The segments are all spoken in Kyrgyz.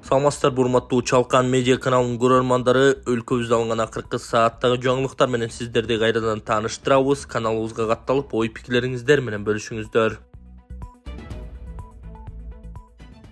Саламатсыздар, урматтуу Чалкан медиа каналынын көрөрмандары, өлкөбүздө алынган акыркы сааттагы жаңылыктар менен сиздерди кайрадан тааныштырабыз. Каналыбызга катталып, ой-пикирлериңиздер менен бөлүшүңүздөр.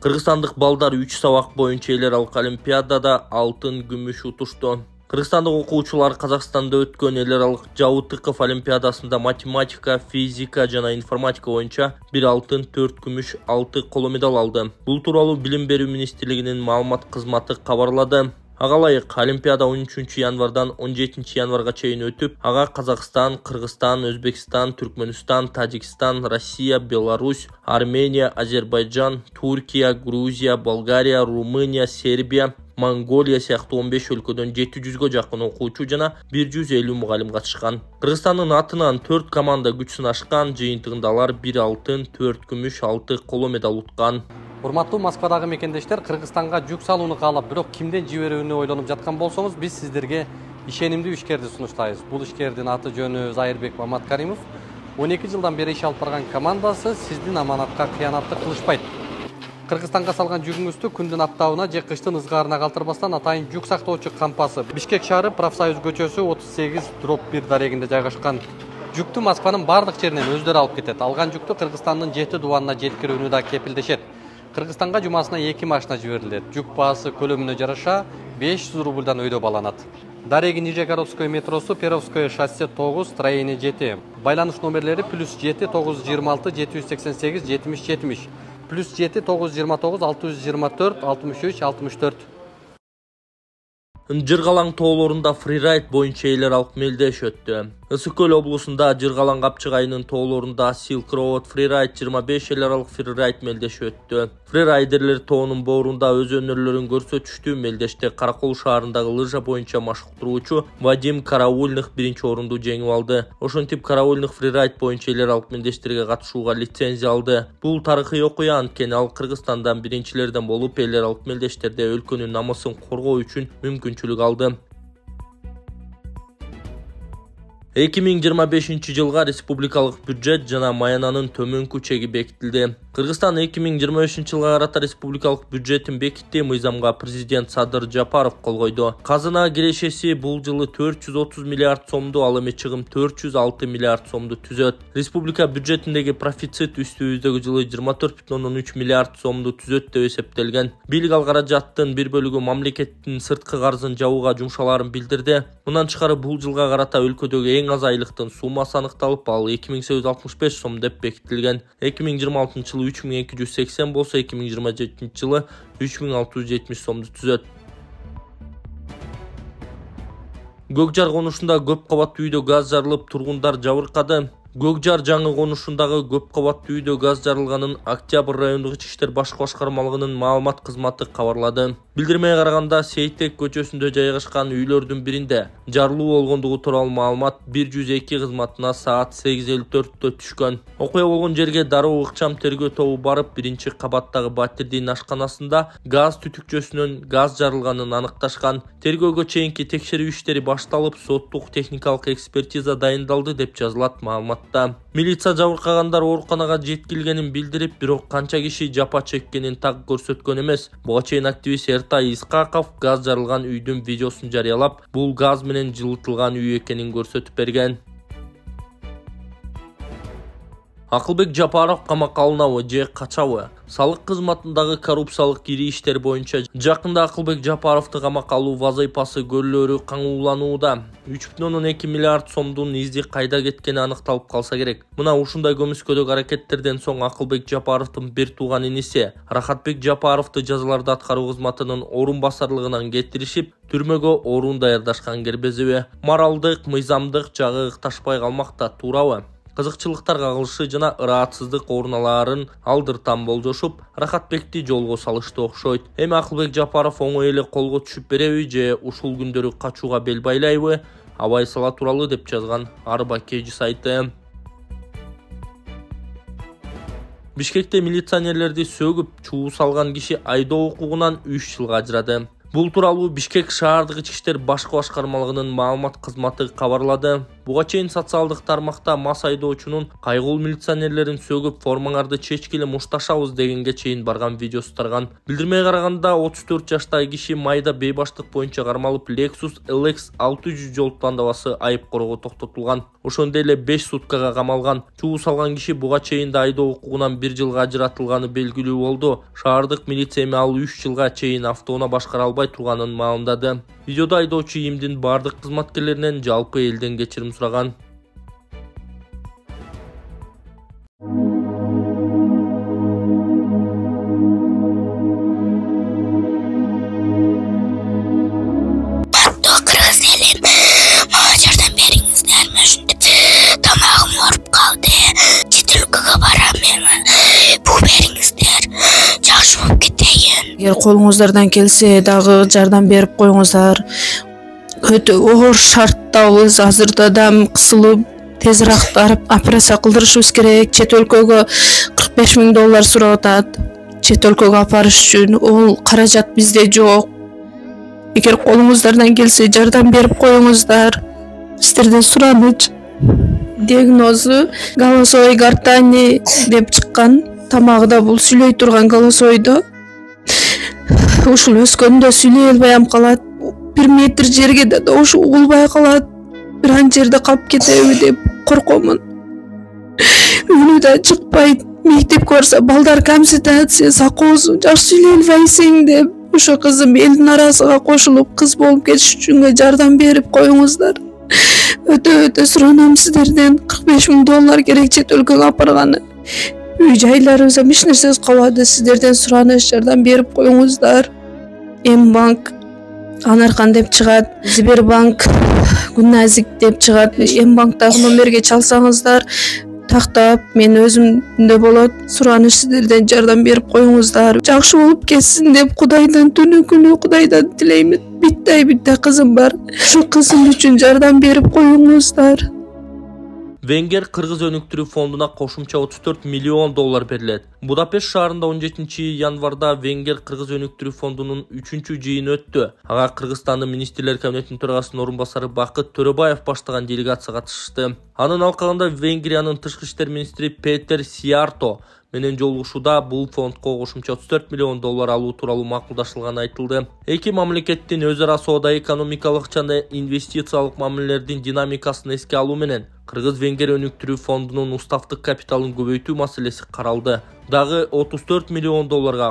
Кыргызстандык балдар 3 сабак боюнча эл аралык олимпиадада алтын, күмүш утушту. Кыргызстандык окуучулар Казакстанда өткөн эл аралык Жабытыков олимпиадасында математика, физика жана информатика боюнча 1 алтын, 4 күмүш, 6 коло медаль алды. Бул тууралуу Билим берүү министрлигинин маалымат кызматы кабарлады. Ага ылайык, олимпиада 13 январдан 17 январга чейин өтүп, ага Казакстан, Кыргызстан, Өзбекстан, Түркмөнстан, Тажикстан, Россия, Беларусь, Армения, Азербайджан, Туркия, Грузия, Болгария, Румыния, Сербия, Монголия сыяктуу 15 өлкөдөн 700гө жакын окуучу жана 150 мугалим катышкан. Кыргызстандын атынан 4 команда күч сынашкан, жыйынтыгында алар 1 алтын, 4 күмүш, 6 коло медаль уткан. Урматтуу Москвадагы мекендештер, Кыргызстанга жүк салууну каалап, бирок кимден жиберүүнү ойлонуп жаткан болсоңуз, биз сиздерге ишенимдүү ишкерди сунуштайбыз. Бул ишкердин аты жөнү Зайырбек Маматкаримов. 12 жылдан бери иш алып барган командасы сиздин аманатка кыянатты кылышпайт. Кыргызстанга салган жүгүңүздү күндүн аптабына же кыштын ызгаарына калтырбастан атайын жүк сактоочу кампасы Бишкек шаары Профсоюз көчөсү 38/1 дарегинде жайгашкан. Жүктү Москванын бардык жеринен өздөрү алып кетет. Алган жүктү Кыргызстандын 7 дубанына жеткирүүнү да кепилдешет. Кыргызстанга жумасына 2 машина жиберилет. Жүк баасы көлөмүнө жараша 500 рубльдан өйдө баланат. Дареги Нижегородское метросу, Перовское шоссе 9, строение 7. Байланыш номерлери +7 926 788 70 70. +7 929 624 63 64. Жыргалаң тоолорунда фрирайд боюнча эл аралык мелдеш өттү. Ысык көл облусунда Жыргалаң Капчык айынын тоолорунда Silk Road Freeride 25 эл аралык фрирайд мелдеши өттү. Фрирайдерлер тоонун боорунда өз өнөрлөрүн көрсөтүштү. Мелдеште Каракол шаарындагы лыжа боюнча машыктыруучу Вадим Караульных 1-орунду жеңип алды. Ошентип Караульных фрирайд боюнча эл аралык мелдештерге катышууга лицензия алды. Бул тарыхый окуя, анткени ал Кыргызстандан биринчилерден болуп эл аралык мелдештерде өлкөнүн намысын коргоо үчүн мүмкүнчүлүк алды. 2025 жылга республикалык бюджет жана маянанын төмөнкү чеги бекитилди. Кыргызстан 2025 жылга карата республикалык бюджетин бекитти. Мыйзамга президент Садыр Жапаров кол койду. Казына кирешеси бул жылы 430 миллиард сомду, ал эми чыгым 406 миллиард сомду түзөт. Республика бюджетиндеги профицит үстүбүздөгү жылы 24,3 миллиард сомду түзөт деп эсептелген. Бийлик ал каражаттын бир бөлүгү мамлекеттин сырткы карзын жабууга жумшаларын билдирди. Мындан тышкары бул жылга карата өлкөдөгү эң аз айлыктын суммасы аныкталып, ал 2865 сом деп бекитилген. 2026 жылы 3280 болсо, 2027 жылы 3670 сомду түзөт. Көкжар конушунда көп кабаттуу үйдө газ жарылып, тургундар жабыркады. Көкжар жаңы конушундагы көп кабаттуу үйдө газ жарылганын Октябрь райондук ички иштер башкы башкармалыгынын маалымат кызматы кабарлады. Билдирмеге караганда, Сейтек көчөсүндө жайгашкан үйлөрдүн биринде жарылуу болгондугу тууралуу маалымат 102 кызматына саат 8:54 түшкөн. Окуя болгон жерге дароо ыкчам тергөө тобу барып, биринчи кабаттагы батирдин ашканасында газ түтүкчөсүнөн газ жарылганын аныкташкан. Тергөөгө чейинки текшерүү иштери башталып, соттук техникалык экспертиза дайындалды деп жазылат маалыматта. Милиция жабыркагандар ооруканага жеткилгенин билдирип, бирок канча киши жапа чеккенин так көрсөткөн эмес. Буга чейин активист Эртай Искаков газ жарылган үйдүн видеосун жарыялап, бул газ менен жылытылган үй экенин көрсөтүп берген. Акылбек Жапаров камакка алынабы же качабы? Салык кызматындагы коррупциялык ири иштер боюнча жакында Акылбек Жапаровду камакка алуу вазыйпасы көрүлөрү каңууланууда. 3,2 миллиард сомдун изди кайда кеткени аныкталып калса керек. Мына ушундай көмүскөдөгү аракеттерден соң Акылбек Жапаровдун бир тууган иниси Рахатбек Жапаровду жазаларды аткаруу кызматынын орун басарлыгынан кетиришип, түрмөгө орун даярдашкан кербезеби. Моралдык, мыйзамдык жагы ыкташпай калмакта, туурабы? Кызыкчылыктар кагылышы жана ыраатсыздык орун алаарын алдыртан болжошуп, Рахатбекти жолго салышты окшойт. Эми Акылбек Жапаров оңой эле колго түшүп береби же ушул күндөрү качууга бел байлайбы? Абай сала тууралуу деп жазган Арба Кежи сайты. Бишкекте милиционерлерди сөгүп, чуу салган киши айдоо укугунан 3 жылга ажырады. Бул тууралуу Бишкек шаардык ички иштер башкы башкармалыгынын маалымат кызматы кабарлады. Буга чейин социалдык тармакта мас айдоочунун кайгылуу милиционерлерин сөгүп формаңарды чечкиле мушташабыз дегенге чейин барган видеосу тарган. Билдирмеге караганда 34 жаштагы киши майда бейбаштык боюнча кармалып Lexus LX 600 жол тандабасы айып корого токтотулган. Ошондой эле 5 суткага камалган. Чуу салган киши буга чейин да айдоо укугунан 1 жылга ажыратылганы белгилүү болду. Шаардык милиция эми ал 3 жылга чейин автоунаа башкара албай турганын маалымдады. Видеодо айдоочу ИИМдин бардык кызматкерлеринен жалпы элден кечирим сураган. Эгер колуңуздардан келсе дагы жардам берип коюңуздар. Өтө оор шарттабыз. Азырда дам кысылып, тезирээк барып операция кылдырышыбыз керек. Чет өлкөгө $45,000 сурап атат. Чет өлкөгө апарыш үчүн ол каражат бизде жок. Эгер колуңуздардан келсе жардам берип коюңуздар. Сиздерден сураныч. Диагнозу голосовой гортани деп чыккан. Тамагыда бул сүйлөй турган голосойдо. Ушул өскөндө сүйлөй албай калат. 1 метр жерге да ушу угулбай калат. Бир ан жерде калып кетеби деп коркомун. Үйүнө да чыкпайт. Мектепке барса балдар камситация, сакоосу жакшы сүйлөй албайсың деп. Ошо кызым элдин арасына кошулуп кыз болуп кетиш үчүн жардам берип коюңуздар. Өтө суранам сиздерден. $45,000 керек чет өлкөгө апарганы. Үй жайларыбызга эч нерсебиз калбады. Сиздерден сураныш, жардам берип коюңуздар. М-банк Анаркан деп чыгат, Сбербанк Гүнназик деп чыгат. М-банктагы номерге чалсаңыздар тактап мен өзүмдө болот. Сураныш, сиздерден жардам берип коюңуздар. Жакшы болуп кетсин деп Кудайдан түнү күнү Кудайдан тилеймин. Битте кызым бар. Ошо кызым үчүн жардам берип коюңуздар. Венгер Кыргыз өнүктүрүү фондуна кошумча $34 миллион берилет. Будапешт шаарында 17 январда Венгер Кыргыз өнүктүрүү фондунун 3-чү жыйыны өттү. Ага Кыргызстандын министрлер кабинетинин төрагасынын орун басары Бакыт Төрөбаев баштаган делегация катышты. Анын алкагында Венгриянын тышкы иштер министри Петер Сиарто менен жолугушууда бул фондко кошумча $34 миллион алуу тууралуу макулдашылганы айтылды. Эки мамлекеттин өз ара соода экономикалык жана инвестициялык мамилелердин динамикасын эске алуу менен Кыргыз-Венгер өнүктүрүү фондунун уставдык капиталын көбөйтүү маселеси каралды. Дагы $34 миллион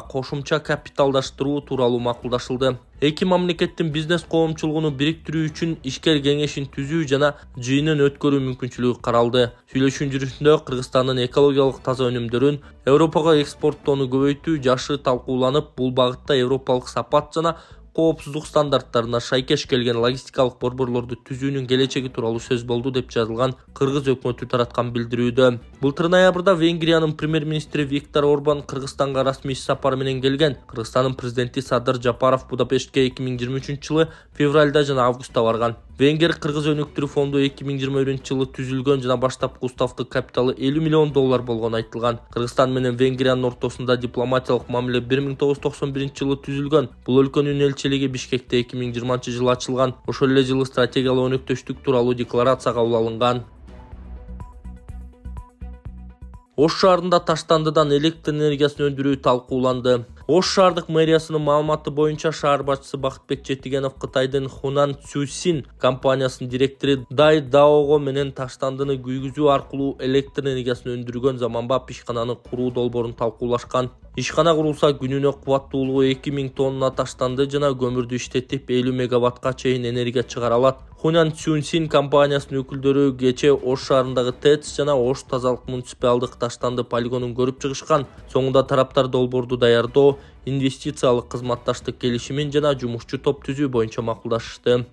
кошумча капиталдаштыруу тууралуу макулдашылды. Эки мамлекеттин бизнес коомчулугуну бириктирүү үчүн ишкер кеңешин түзүү жана жыйынын өткөрүү мүмкүнчүлүгү каралды. Сүйлөшүү жүрүшүндө Кыргызстандын экологиялык таза өнүмдөрүн Европага экспорттоону көбөйтүү жашы талкууланып, бул багытта европалык сапат жана коопсуздук стандарттарына шайкеш келген логистикалык борборлорду түзүүнүн келечеги тууралуу сөз болду деп жазылган Кыргыз өкмөтү тараткан билдирүүдө. Былтыр ноябрда Венгриянын премьер-министри Виктор Орбан Кыргызстанга расмий иш сапары менен келген. Кыргызстандын президенти Садыр Жапаров Будапештке 2023-жылы февралда жана августта барган. Венгер Кыргыз өнүктүрүү фонду 2021-жылы түзүлгөн жана баштапкы уставдык капиталы $50 миллион болгону айтылган. Кыргызстан менен Венгриянын ортосунда дипломатиялык мамиле 1991-жылы түзүлгөн. Бул өлкөнүн элчилиги Бишкекте 2020-жылы ачылган. Ошол эле жылы стратегиялык өнөктөштүк тууралуу декларация кабыл алынган. Ош шаарында таштандыдан электр энергиясын өндүрүү талкууланды. Ош шаардык мэриясынын маалыматы боюнча шаар башчысы Бакытбек Жетигенов Кытайдын Хунан Цюсин компаниясынын директору Дай Даого менен таштандыны күйгүзүү аркылуу электр энергиясын өндүргөн заманбап ишкананы куруу долбоорун талкуулашкан. Ишкана курулса күнүнө кубаттуулугу 2000 тонна таштанды жана көмүрдү иштетип 50 мегаваттка чейин энергия чыгара алат. Хунан Цюсин компаниясынын өкүлдөрү кечээ Ош шаарындагы ТЭЦ жана Ош тазалык муниципалдык таштанды полигонун көрүп чыгышкан. Соңунда тараптар долбоорду даярдоо, инвестициялык кызматташтык келишимин жана жумушчу топ түзүү боюнча макулдашты.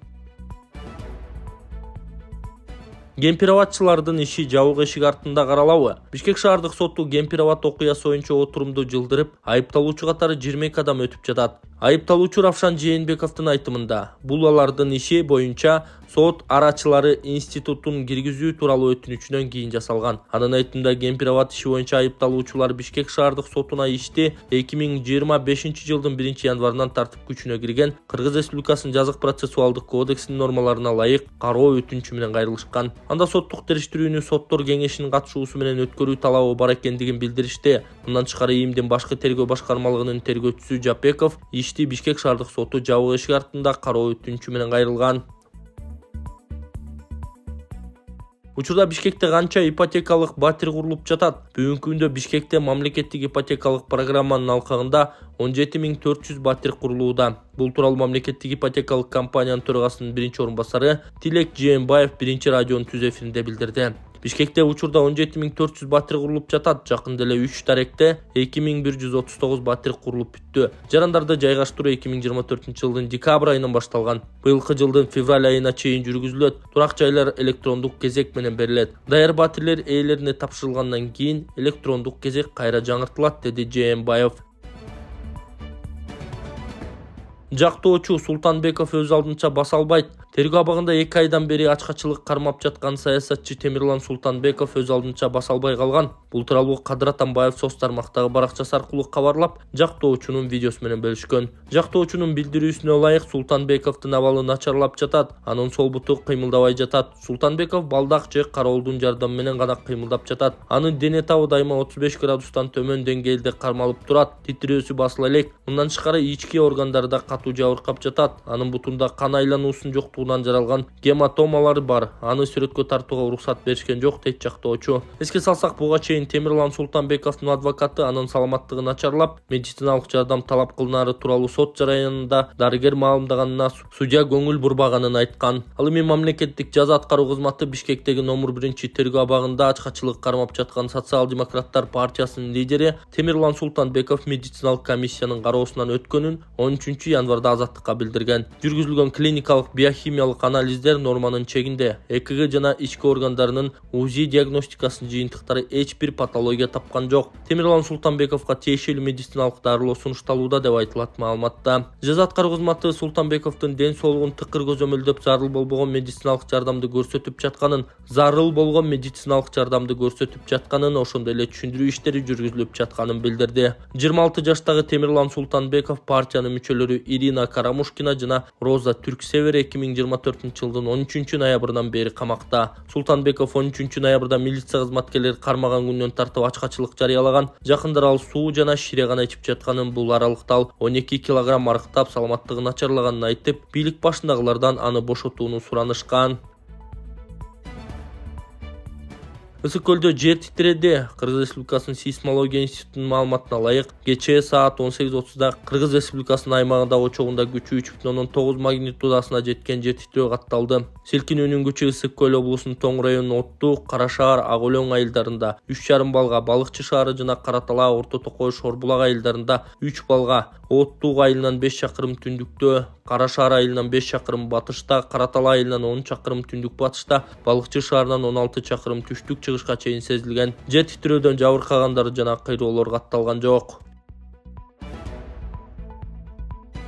Кемпироватчылардын иши жабык эшик артында каралабы? Бишкек шаардык соту Кемпироват окуясы боюнча отурумду жылдырып, айыпталуучу катары 22 адам өтүп жатат. Айыпталуучу Равшан Жээнбековдун айтымында, бул алардын иши боюнча сот арачылары институтун киргизүү тууралуу өтүнүчүнөн кийин жасалган. Анын айтымында Кемпир-Абад иши боюнча айыпталуучулар Бишкек шаардык сотуна ишти 2025-жылдын 1-январынан тартып күчүнө кирген Кыргыз Республикасынын жазык процессуалдык кодексинин нормаларына ылайык кароо өтүнүчү менен кайрылышкан. Анда соттук териштирүүнү соттор кеңешинин катышуусу менен өткөрүү талабы бар экендигин билдиришти. Мындан тышкары ИИМдин башкы тергөө башкармалыгынын тергөөчүсү Жапеков ишти Бишкек шаардык соту жабык эшик артында кароо өтүнүчү менен кайрылган. Учурда Бишкекте канча ипотекалык батир курулуп жатат? Бүгүнкү күндө Бишкекте мамлекеттик ипотекалык программанын алкагында 17400 батир курулууда. Бул тууралуу мамлекеттик ипотекалык компаниянын төрагасынын биринчи орун басары Тилек Жээнбаев биринчи радионун түз эфиринде билдирди. Бишкекте учурда 17400 батир курулуп жатат. Жакында эле 3 таректе 2139 батир курулуп бүттү. Жарандарды жайгаштыруу 2024-жылдын декабрь айынан башталган. Быйылкы жылдын февраль айына чейин жүргүзүлөт. Турак жайлар электрондук кезек менен берилет. Даяр батирлер ээлерине тапшырылгандан кийин электрондук кезек кайра жаңыртылат, деди Жээнбаев. Жактоочу Султанбеков өз алдынча баса албайт. Тергөө абагында 2 айдан бери ачкачылык кармап жаткан саясатчы Темирлан Султанбеков өз алдынча баса албай калган. Бул тууралуу Кадыр Атамбаев соц тармактагы баракчасы аркылуу кабарлап, жактоочунун видеосу менен бөлүшкөн. Жактоочунун билдирүүсүнө ылайык Султанбековдун абалы начарлап жатат. Анын сол буту кыймылдабай жатат. Султанбеков балдак же кароолдун жардамы менен гана кыймылдап жатат. Анын дене табы дайыма 35 градустан төмөн деңгээлде кармалып турат. Титирөөсү басыла элек. Мындан тышкары ички органдарда катуу жабыркап жатат. Анын бутунда кан айлануусунун жоктугунан жаралган гематомалар бар. Аны сүрөткө тартууга уруксат беришкен жок, дейт жактоочу. Эске салсак, буга чейин Темирлан Султанбековдун адвокаты анын саламаттыгын начарлап, медициналык жардам талап кылынары тууралуу сот жараянында дарыгер маалымдаганына судья көңүл бурбаганын айткан. Ал эми мамлекеттик жаза аткаруу кызматы Бишкектеги номер 1-тергөө абагында ачкачылык кармап жаткан Социал-демократтар партиясынын лидери Темирлан Султанбеков медициналык комиссиянын кароосунан өткөнүн 13-январда азаттыкка билдирген. Жүргүзүлгөн клиникалык биохимиялык анализдер норманын чегинде. ЭКГ жана ички органдарынын УЗИ диагностикасынын жыйынтыктары эч бир патология тапкан жок. Темирлан Султанбековго тиешелүү медициналык дарылоо сунушталууда деп айтылат маалыматта. Жаза аткаруу кызматы Султанбековдун ден соолугун тыкыр көзөмөлдөп зарыл болгон медициналык жардамды көрсөтүп жатканын, ошондой эле түшүндүрүү иштери жүргүзүлүп жатканын билдирди. 26 жаштагы Темирлан Султанбеков партиянын мүчөлөрү Ирина Карамушкина жана Роза Түрксевер 2024-жылдын 13-ноябрынан бери камакта. Султанбеков 13-ноябрда милиция кызматкерлери кармаган күндөн тартып ачкачылык жарыялаган. Жакындар ал суу жана шире гана ичип жатканын, бул аралыкта ал 12 килограмм арыктап саламаттыгы начарлаганын айтып, бийлик башындагылардан аны бошотууну суранышкан. Ысык көлдө жер титиреди. Кыргыз Республикасынын сейсмология институтунун маалыматына ылайык, кечээ саат 18:30-да Кыргыз Республикасынын аймагында очогунда күчү 3,9 магнитудасына жеткен жер титирөө катталды. Селкинүүнүн күчү Ысык көл облусунун Тоң районунун Оттуу, Кара шаар, Ак Өлөң айылдарында 3,5 балга, Балыкчы шаары жана Кара Талаа, Орто Токой, Шорбулак айылдарында 3 балга, Оттуу айылынан 5 чакырым түндүктө, Кара шаар айылынан 5 чакырым батышта, Кара Талаа айылынан 10 чакырым түндүк батышта, Балыкчы шаарынан 16 чакырым түштүк чыгышка чейин сезилген. Жер титирөөдөн жабыркагандар жана кыйроолор катталган жок.